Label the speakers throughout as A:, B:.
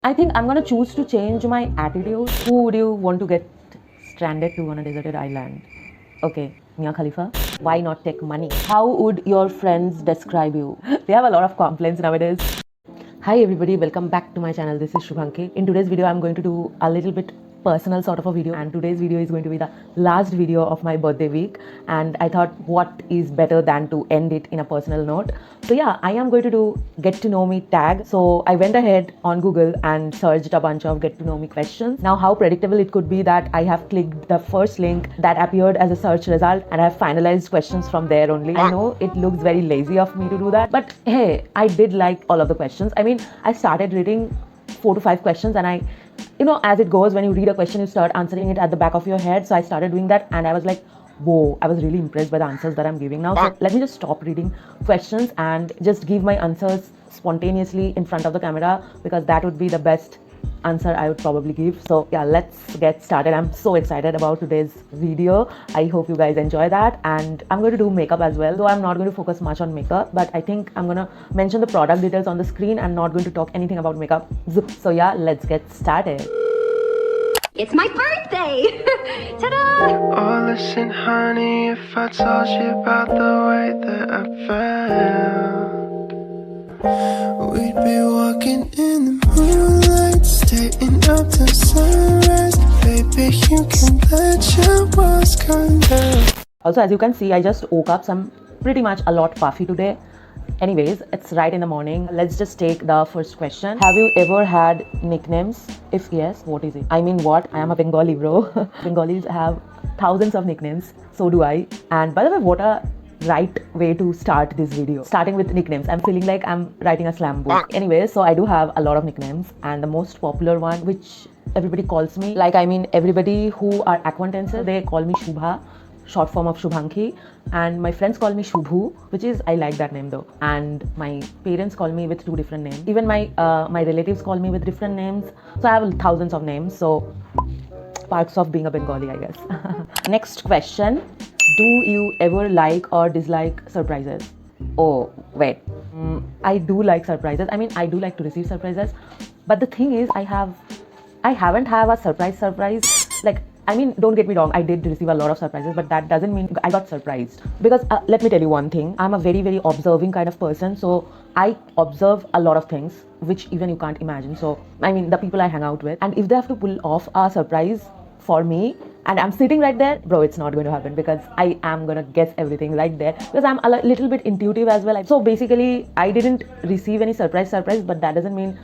A: I think I'm gonna choose to change my attitude. Who would you want to get stranded to on a deserted island? Okay, Mia Khalifa. Why not take money? How would your friends describe you? They have a lot of complaints nowadays. Hi everybody, welcome back to my channel. This is Shubhanki. In today's video, I'm going to do a little bit personal sort of a video, and today's video is going to be the last video of my birthday week, and I thought what is better than to end it in a personal note. So yeah, I am going to do get to know me tag. So I went ahead on Google and searched a bunch of get to know me questions. Now how predictable it could be that I have clicked the first link that appeared as a search result and I have finalized questions from there only. I know it looks very lazy of me to do that, but hey, I did like all of the questions. I mean, I started reading 4 to 5 questions, and as it goes, when you read a question, you start answering it at the back of your head. So I started doing that, and I was like, whoa, I was really impressed by the answers that I'm giving now. So let me just stop reading questions and just give my answers spontaneously in front of the camera, because that would be the best answer I would probably give. So yeah, let's get started. I'm so excited about today's video. I hope you guys enjoy that, and I'm going to do makeup as well, though I'm not going to focus much on makeup, but I think I'm going to mention the product details on the screen. I'm not going to talk anything about makeup. So yeah, let's get started.
B: It's my birthday! Ta-da!
C: Oh, listen, honey, if I told you about the way that I felt, we'd be walking in the moonlight, staying up till sunrise. Baby, you can let your walls come down.
A: Also, as you can see, I just woke up, so I'm pretty much a lot puffy today. Anyways, it's right in the morning. Let's just take the first question. Have you ever had nicknames? If yes, what is it? I mean, what? I am a Bengali, bro. Bengalis have thousands of nicknames. So do I. And by the way, what a right way to start this video. Starting with nicknames. I'm feeling like I'm writing a slam book. Anyway, so I do have a lot of nicknames. And the most popular one, which everybody calls me, everybody who are acquaintances, they call me Shubha, short form of Shubhanki, and my friends call me Shubhu, which is, I like that name though, and my parents call me with 2 different names. Even my relatives call me with different names. So I have thousands of names. So parts of being a Bengali, I guess. Next question. Do you ever like or dislike surprises? Oh, wait. I do like surprises. I mean, I do like to receive surprises, but the thing is, I haven't have a surprise. Like, I mean, don't get me wrong, I did receive a lot of surprises, but that doesn't mean I got surprised. Because let me tell you one thing, I'm a very, very observing kind of person. So I observe a lot of things, which even you can't imagine. So, I mean, the people I hang out with, and if they have to pull off a surprise for me, and I'm sitting right there, bro, it's not going to happen, because I am going to guess everything right there, because I'm a little bit intuitive as well. So basically, I didn't receive any surprise, but that doesn't mean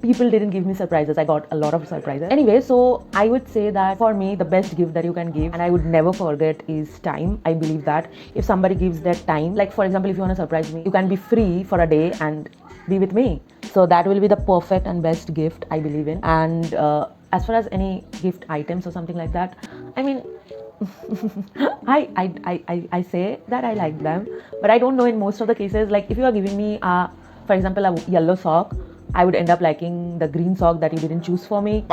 A: people didn't give me surprises. I got a lot of surprises. Anyway, so I would say that for me, the best gift that you can give, and I would never forget, is time. I believe that if somebody gives their time, like for example, if you want to surprise me, you can be free for a day and be with me. So that will be the perfect and best gift I believe in. And as far as any gift items or something like that, I mean, I say that I like them, but I don't know in most of the cases. Like if you are giving me for example, a yellow sock, I would end up liking the green sock that you didn't choose for me,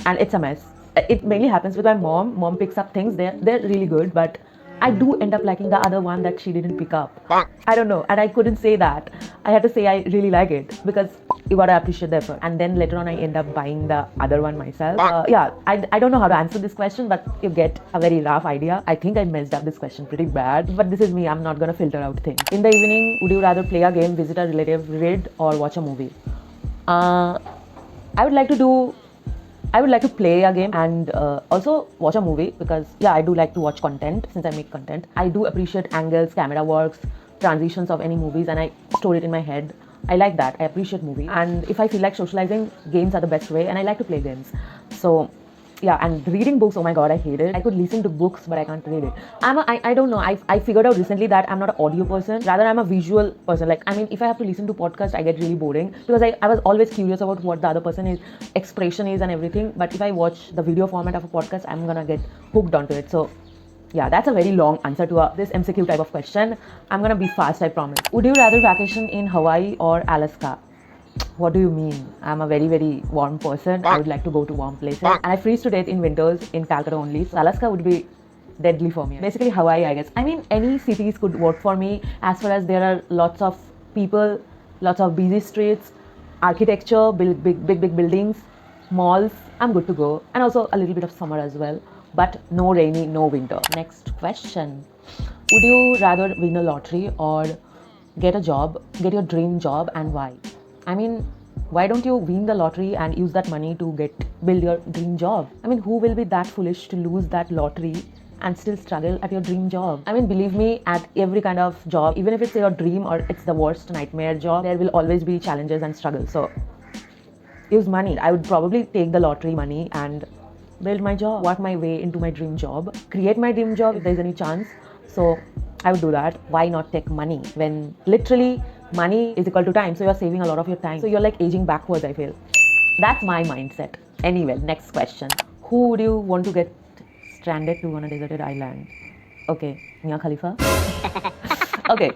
A: and it's a mess. It mainly happens with my mom. Mom picks up things, they're really good, but I do end up liking the other one that she didn't pick up. I don't know, and I couldn't say that. I had to say I really like it, because you gotta appreciate the effort. And then later on, I end up buying the other one myself. I don't know how to answer this question, but you get a very rough idea. I think I messed up this question pretty bad, but this is me. I'm not gonna filter out things. In the evening, would you rather play a game, visit a relative, read, or watch a movie? I would like to play a game and also watch a movie, because I do like to watch content since I make content. I do appreciate angles, camera works, transitions of any movies, and I store it in my head. I like that. I appreciate movies, and if I feel like socializing, games are the best way, and I like to play games. So yeah, and reading books, oh my god, I hate it. I could listen to books, but I can't read it. I don't know, I figured out recently that I'm not an audio person, rather I'm a visual person. Like, I mean, if I have to listen to podcast, I get really boring, because I was always curious about what the other person is, expression is and everything. But if I watch the video format of a podcast, I'm gonna get hooked onto it. So yeah, that's a very long answer to this MCQ type of question. I'm gonna be fast, I promise. Would you rather vacation in Hawaii or Alaska? What do you mean? I'm a very, very warm person. I would like to go to warm places. And I freeze to death in winters in Calcutta only. So Alaska would be deadly for me. Basically Hawaii, I guess. I mean, any cities could work for me, as far as there are lots of people, lots of busy streets. architecture, build big buildings, malls, I'm good to go. And also a little bit of summer as well. But no rainy, no winter. Next question. Would you rather win a lottery or get a job, get your dream job, and why? I mean, why don't you win the lottery and use that money to build your dream job? I mean, who will be that foolish to lose that lottery and still struggle at your dream job? I mean, believe me, at every kind of job, even if it's your dream or it's the worst nightmare job, there will always be challenges and struggles. So use money. I would probably take the lottery money and build my job, work my way into my dream job, create my dream job if there's any chance. So I would do that. Why not take money when literally money is equal to time? So you're saving a lot of your time. So you're like aging backwards, I feel. That's my mindset. Anyway, next question. Who would you want to get stranded to on a deserted island? Okay, Mia Khalifa. Okay.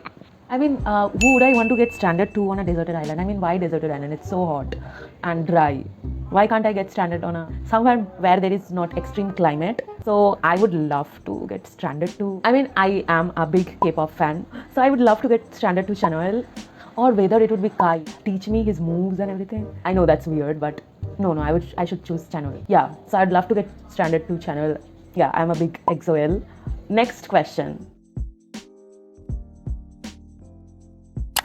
A: I mean, who would I want to get stranded to on a deserted island? I mean, why deserted island? It's so hot and dry. Why can't I get stranded on somewhere where there is not extreme climate? So I would love to get stranded to. I mean, I am a big K-pop fan, so I would love to get stranded to Chanel, or whether it would be Kai. Teach me his moves and everything. I know that's weird, but no, I should choose Chanel. Yeah, so I'd love to get stranded to Chanel. Yeah, I'm a big EXO-L. Next question.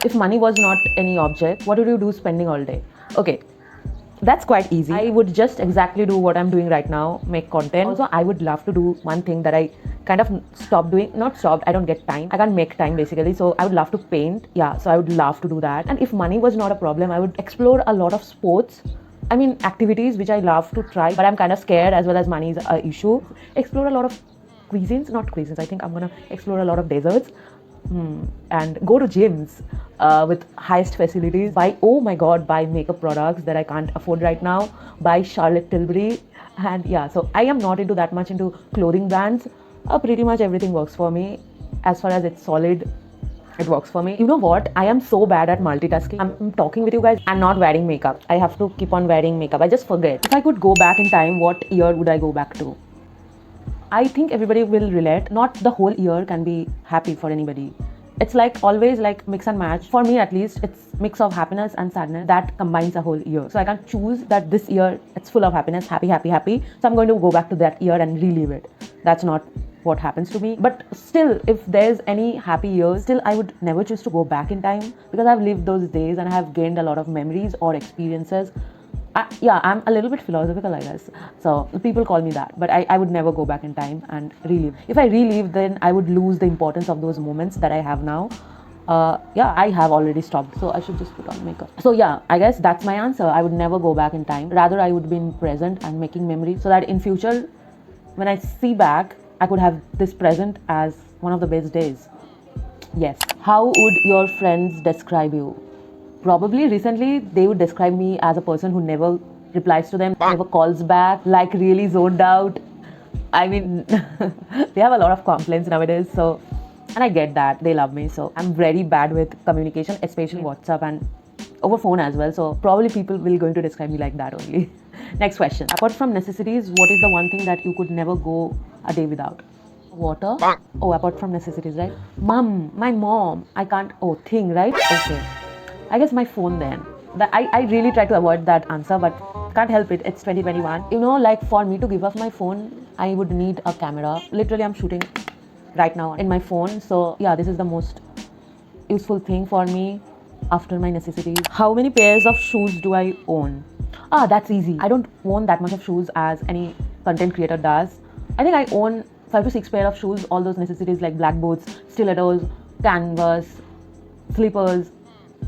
A: If money was not any object, what would you do spending all day? Okay, that's quite easy. I would just exactly do what I'm doing right now, make content. Also, I would love to do one thing that I kind of stopped doing. Not stopped, I don't get time. I can't make time basically. So I would love to paint. Yeah, so I would love to do that. And if money was not a problem, I would explore a lot of sports. I mean, activities which I love to try, but I'm kind of scared as well as money is an issue. Explore a lot of not cuisines. I think I'm gonna explore a lot of deserts. And go to gyms with highest facilities, buy makeup products that I can't afford right now, buy Charlotte Tilbury, and yeah, so I am not into that much into clothing brands. Pretty much everything works for me. As far as it's solid, it works for me. You know what? I am so bad at multitasking. I'm talking with you guys and not wearing makeup. I have to keep on wearing makeup. I just forget. If I could go back in time, what year would I go back to? I think everybody will relate. Not the whole year can be happy for anybody. It's like always like mix and match. For me at least, it's mix of happiness and sadness that combines a whole year. So I can't choose that this year it's full of happiness, happy. So I'm going to go back to that year and relive it. That's not what happens to me. But still, if there's any happy years, still I would never choose to go back in time because I've lived those days and I have gained a lot of memories or experiences. I'm a little bit philosophical, I guess. So people call me that, but I would never go back in time and relive. If I relive, then I would lose the importance of those moments that I have now. I have already stopped, so I should just put on makeup. So yeah, I guess that's my answer. I would never go back in time. Rather, I would be in present and making memories so that in future, when I see back, I could have this present as one of the best days. Yes. How would your friends describe you? Probably recently they would describe me as a person who never replies to them, never calls back, like really zoned out. I mean, they have a lot of complaints nowadays, so, and I get that, they love me. So I'm very bad with communication, especially WhatsApp and over phone as well. So probably people will going to describe me like that only. Next question. Apart from necessities, what is the one thing that you could never go a day without? Water? Oh, apart from necessities, right? My mom. I can't, thing, right? Okay. I guess my phone then. I really try to avoid that answer, but can't help it. It's 2021. You know, like for me to give up my phone, I would need a camera. Literally, I'm shooting right now in my phone. So yeah, this is the most useful thing for me after my necessities. How many pairs of shoes do I own? That's easy. I don't own that much of shoes as any content creator does. I think I own 5 to 6 pair of shoes, all those necessities like black boots, stilettos, canvas, slippers,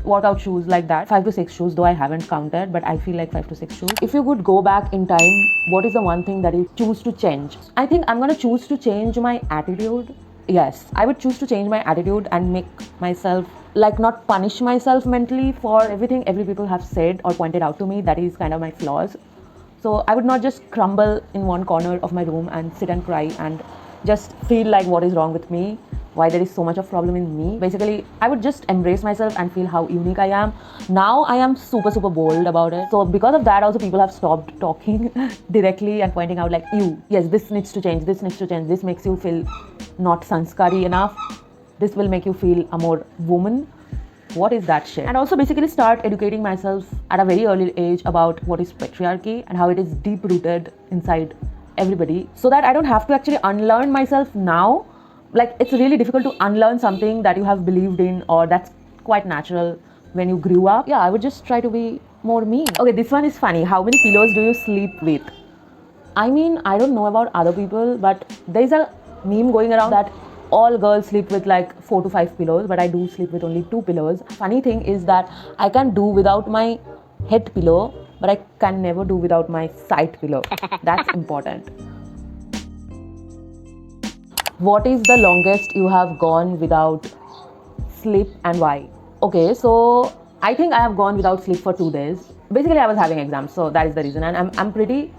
A: workout shoes like that. 5 to 6 shoes, though I haven't counted, but I feel like 5 to 6 shoes. If you could go back in time, what is the one thing that you choose to change? I think I'm gonna choose to change my attitude. Yes, I would choose to change my attitude and make myself, like, not punish myself mentally for everything every people have said or pointed out to me. That is kind of my flaws. So I would not just crumble in one corner of my room and sit and cry and just feel like what is wrong with me, why there is so much of problem in me. Basically, I would just embrace myself and feel how unique I am. Now I am super bold about it. So because of that, also people have stopped talking directly and pointing out like, yes, this needs to change, this makes you feel not sanskari enough, this will make you feel a more woman. what is that shit? And also basically start educating myself at a very early age about what is patriarchy and how it is deep rooted inside everybody, so that I don't have to actually unlearn myself now. Like, it's really difficult to unlearn something that you have believed in or that's quite natural when you grew up. Yeah, I would just try to be more me. Okay, this one is funny. How many pillows do you sleep with? I mean, I don't know about other people, but there's a meme going around that all girls sleep with like 4 to 5 pillows, but I do sleep with only 2 pillows. Funny thing is that I can do without my head pillow, but I can never do without my side pillow. That's important. What is the longest you have gone without sleep and why? Okay, so I think I have gone without sleep for 2 days. Basically, I was having exams, so that is the reason. And I'm pretty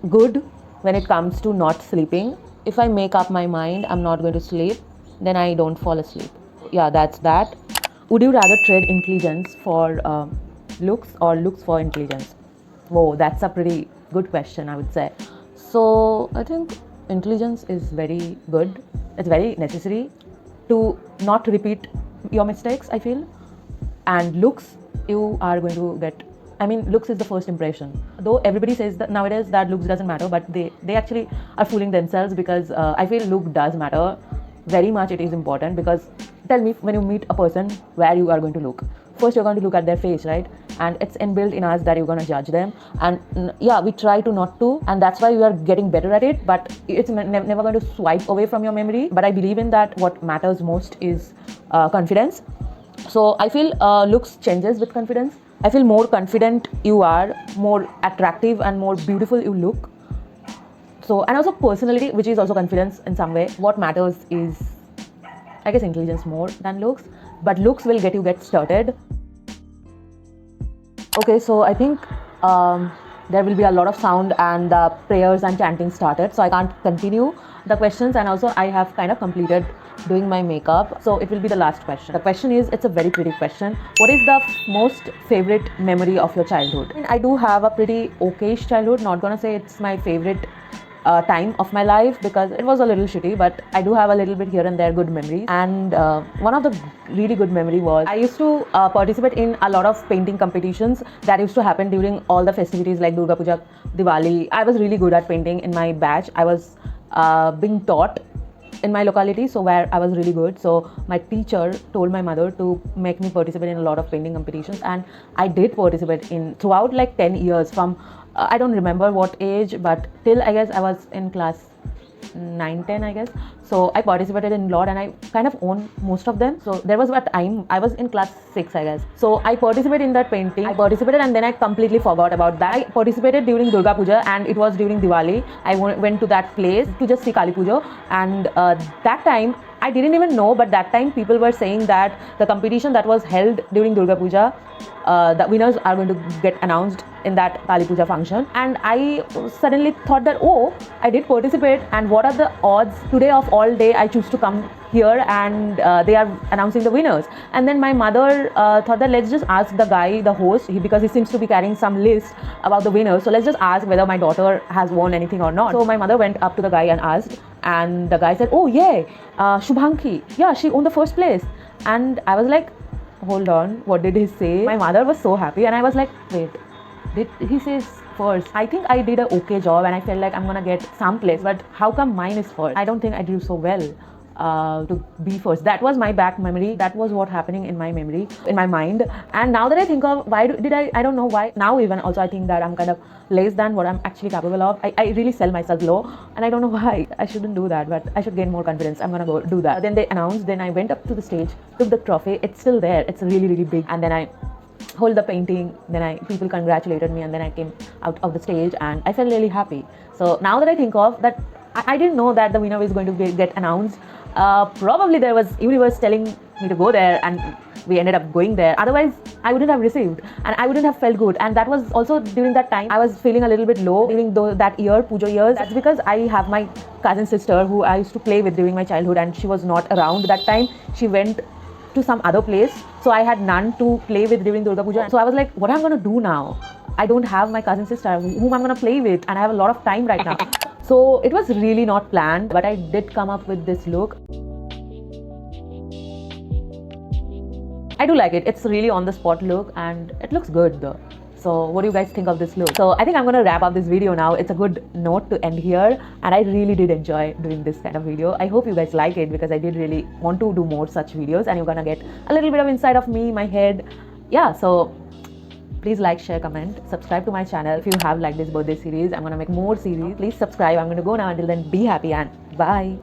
A: good when it comes to not sleeping. If I make up my mind I'm not going to sleep, then I don't fall asleep. Yeah, that's that. Would you rather trade intelligence for looks or looks for intelligence? Whoa, that's a pretty good question, I would say. So I think intelligence is very good. It's very necessary to not repeat your mistakes, I feel. And looks, you are going to get, I mean, looks is the first impression. Though everybody says that nowadays that looks doesn't matter, but they actually are fooling themselves, because I feel look does matter very much. It is important, because tell me, when you meet a person, where you are going to look? First you're going to look at their face, right? And it's inbuilt in us that you're going to judge them. And yeah, we try to not to, and that's why we are getting better at it, but it's never going to swipe away from your memory. But I believe in that what matters most is confidence. So I feel looks changes with confidence. I feel more confident you are, more attractive and more beautiful you look. So, and also personality, which is also confidence in some way. What matters is, I guess, intelligence more than looks, but looks will get started. Okay, so I think there will be a lot of sound and prayers and chanting started, so I can't continue the questions, and also I have kind of completed doing my makeup, so it will be the last question. The question is, it's a very pretty question. What is the most favorite memory of your childhood? I mean, I do have a pretty okayish childhood. Not gonna say it's my favorite time of my life, because it was a little shitty, but I do have a little bit here and there good memories. And one of the really good memory was, I used to participate in a lot of painting competitions that used to happen during all the festivities like Durga Puja, Diwali. I was really good at painting in my batch. I was being taught in my locality, so where I was really good. So my teacher told my mother to make me participate in a lot of painting competitions, and I did participate in throughout like 10 years from I don't remember what age, but till I guess I was in class 9-10, I guess. So I participated in a lot, and I kind of own most of them. So there was a time I was in class 6, I guess. So I participated in that painting. I participated, and then I completely forgot about that. I participated during Durga Puja, and it was during Diwali. I went to that place to just see Kali Puja, and that time I didn't even know, but that time people were saying that the competition that was held during Durga Puja, the winners are going to get announced in that Kali Puja function. And I suddenly thought that, oh, I did participate, and what are the odds today of all day I choose to come here and they are announcing the winners. And then my mother thought that let's just ask the guy, the host, because he seems to be carrying some list about the winners, so let's just ask whether my daughter has won anything or not. So my mother went up to the guy and asked, and the guy said, oh yeah, Shubhanki, yeah, she won the first place. And I was like, hold on, what did he say? My mother was so happy, and I was like, wait, did he say first? I think I did an okay job, and I felt like I'm gonna get some place, but how come mine is first? I don't think I did so well to be first. That was my back memory. That was what happening in my memory, in my mind. And now that I think of why did I don't know why. Now even also I think that I'm kind of less than what I'm actually capable of. I really sell myself low, and I don't know why. I shouldn't do that, but I should gain more confidence. I'm gonna go do that. Then they announced, then I went up to the stage, took the trophy. It's still there. It's really, really big. And then I hold the painting, then people congratulated me, and then I came out of the stage, and I felt really happy. So now that I think of that, I didn't know that the winner was going to get announced. Probably there was universe telling me to go there, and we ended up going there. Otherwise I wouldn't have received, and I wouldn't have felt good. And that was also during that time I was feeling a little bit low during that year, Pujo years. That's because I have my cousin sister who I used to play with during my childhood, and she was not around that time. She went to some other place, so I had none to play with during Durga Puja. So I was like, what am I gonna do now? I don't have my cousin sister whom I'm gonna play with, and I have a lot of time right now. So it was really not planned, but I did come up with this look. I do like it. It's really on the spot look and it looks good though. So what do you guys think of this look? So I think I'm gonna wrap up this video now. It's a good note to end here, and I really did enjoy doing this kind of video. I hope you guys like it because I did really want to do more such videos, and you're gonna get a little bit of insight of me, my head. Yeah, so please like, share, comment, subscribe to my channel. If you have liked this birthday series, I'm gonna make more series. Please subscribe. I'm gonna go now. Until then, be happy and bye.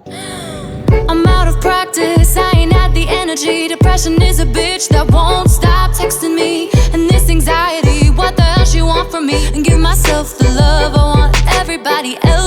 D: I'm out of practice, I ain't had the energy. Depression is a bitch that won't stop texting me. And this anxiety, what the hell she want from me? And give myself the love I want everybody else